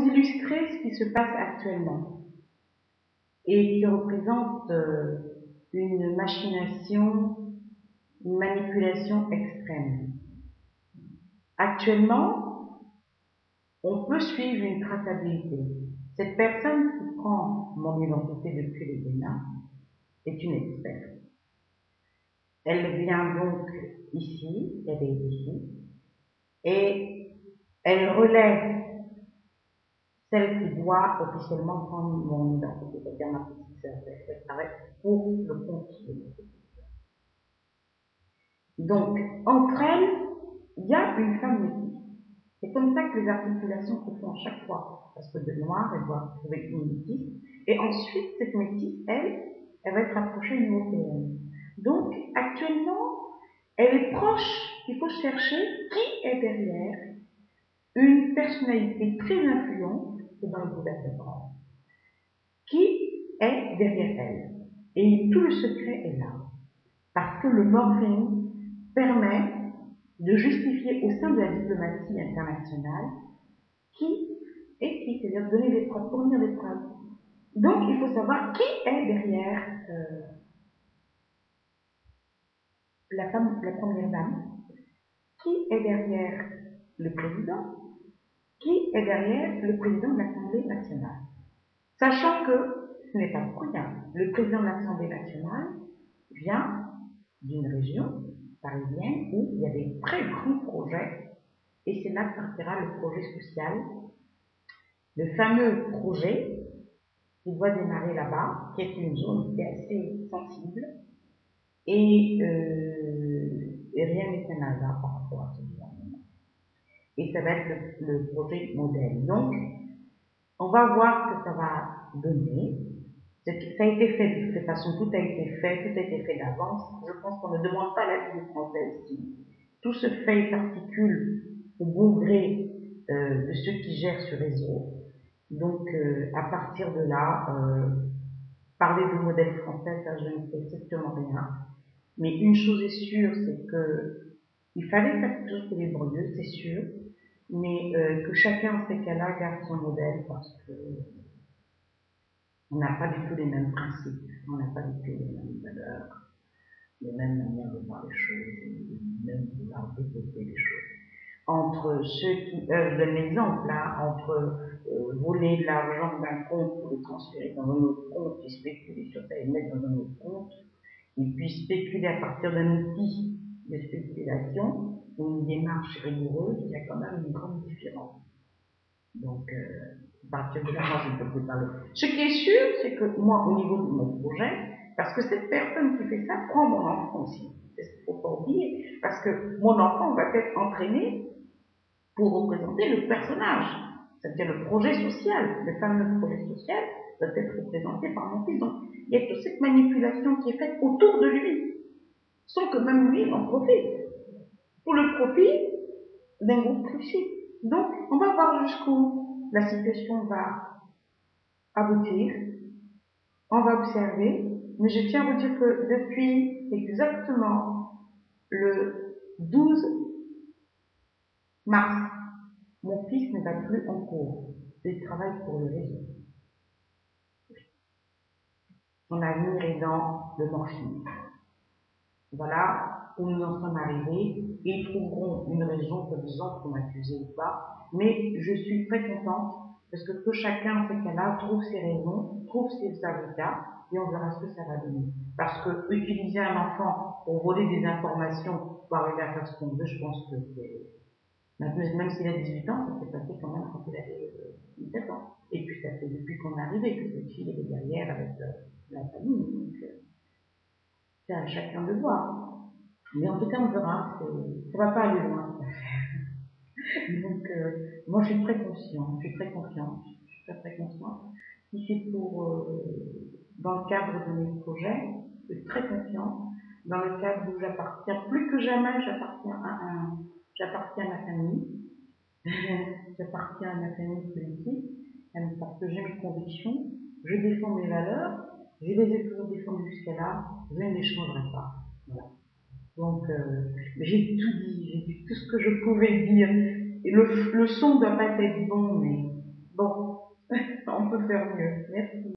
illustrer ce qui se passe actuellement et qui représente une machination, une manipulation extrême. Actuellement, on peut suivre une traçabilité. Cette personne qui prend mon identité depuis le Bénin est une experte. Elle vient donc ici, elle est ici, et elle relaie celle qui doit officiellement prendre mon identité, c'est-à-dire ma petite sœur. Elle travaille pour le compte de ma petite sœur. Donc, entre elles, il y a une femme métisse. C'est comme ça que les articulations se font à chaque fois. Parce que de noir, elle doit trouver une métisse. Et ensuite, cette métisse, elle va être approchée d'une européenne. Donc, actuellement, elle est proche, il faut chercher qui est derrière une personnalité très influente, c'est dans le gouvernement, qui est derrière elle. Et tout le secret est là. Parce que le morphing permet de justifier au sein de la diplomatie internationale qui est qui, c'est-à-dire donner des preuves, fournir des preuves. Donc, il faut savoir qui est derrière la première dame, qui est derrière le président, qui est derrière le président de l'Assemblée nationale. Sachant que ce n'est pas pour rien. Le président de l'Assemblée nationale vient d'une région parisienne où il y a des très grands projets, et c'est là que partira le projet social, le fameux projet qui doit démarrer là-bas, qui est une zone qui est assez sensible, et rien n'est un hasard par rapport à ce gouvernement. Et ça va être le projet modèle. Donc, on va voir ce que ça va donner. Ça a été fait de toute façon, tout a été fait d'avance. Je pense qu'on ne demande pas l'avis des Français ici. Tout se fait et s'articule au bon gré de ceux qui gèrent ce réseau. Donc, à partir de là, parler de modèle français, ça, je ne sais strictement rien. Mais une chose est sûre, c'est que il fallait faire quelque chose de laborieux, c'est sûr, mais que chacun en ces cas-là garde son modèle parce que on n'a pas du tout les mêmes principes, on n'a pas du tout les mêmes valeurs, les mêmes manières de voir les choses, les mêmes vouloir développer les choses. Entre ceux qui, je donne l'exemple là, entre voler de l'argent d'un compte pour le transférer dans un autre compte et spéculer sur ça et le mettre dans un autre compte, et puis spéculer à partir d'un outil de spéculation ou une démarche rigoureuse, il y a quand même une grande différence. Donc, à partir de là, moi, je ne peux plus parler. Ce qui est sûr, c'est que moi, au niveau de mon projet, parce que cette personne qui fait ça prend mon enfant aussi. C'est ce qu'il ne faut pas oublier. Parce que mon enfant va être entraîné pour représenter le personnage. C'est-à-dire le projet social, le fameux projet social, doit être représenté par mon fils. Donc, il y a toute cette manipulation qui est faite autour de lui, sans que même lui en profite, pour le profit d'un groupe précis. Donc, on va voir jusqu'où la situation va aboutir, on va observer, mais je tiens à vous dire que depuis exactement le 12 mars, mon fils ne va plus en cours. Il travaille pour le réseau. On a mis les dents de morphine. Voilà où nous en sommes arrivés. Ils trouveront une raison pour disant qu'on m'accusait ou pas, mais je suis très contente parce que chacun, en ces cas-là, trouve ses raisons, trouve ses avocats, et on verra ce que ça va donner. Parce que utiliser un enfant pour voler des informations, pour arriver à faire ce qu'on veut, je pense que c'est... Même s'il a 18 ans, ça s'est passé quand même quand il avait 17 ans. Et puis ça fait depuis qu'on est arrivé que cette fille est derrière avec la famille. Donc, c'est à chacun de voir. Mais en tout cas, on verra, ça va pas aller loin. Donc, moi, je suis très consciente, je suis très confiante, je suis très consciente. Si c'est pour, dans le cadre de mes projets, je suis très confiante. Dans le cadre où j'appartiens, plus que jamais, j'appartiens à ma famille. J'appartiens à ma famille politique, parce que j'ai mes convictions, je défends mes valeurs, je les ai toujours défendues jusqu'à là, je ne les changerai pas. Voilà. Donc, j'ai tout dit, j'ai dit tout ce que je pouvais dire. Et le son ne doit pas être bon, mais Bon, on peut faire mieux. Merci.